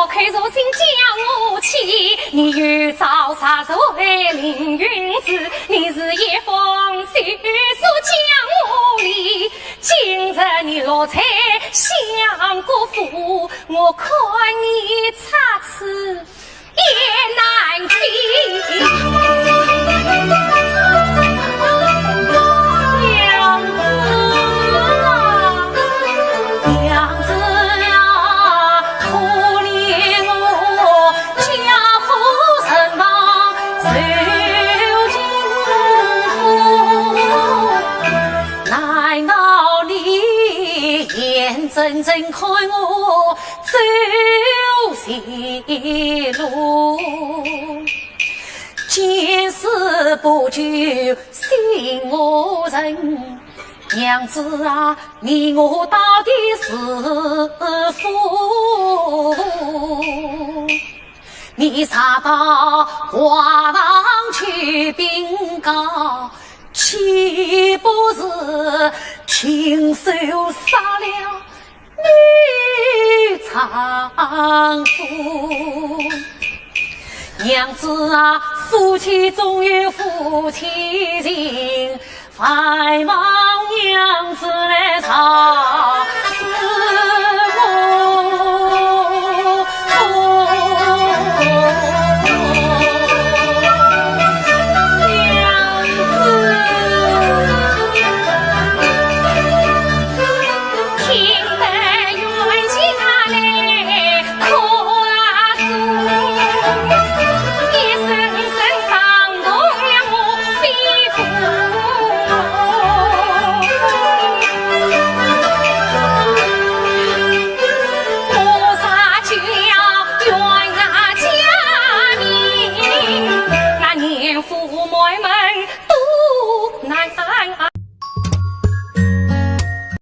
我看如今将我妻，你又遭啥子为凌云子？你是一封血书将我离，今日你落彩相国府，我看你差此也难行。真正看我走邪路，见死不救心我人。娘子啊，你我到底是夫？你查到华堂去禀告，岂不是亲手杀了女丈夫？娘子啊，夫妻总有夫妻情，烦望娘子来偿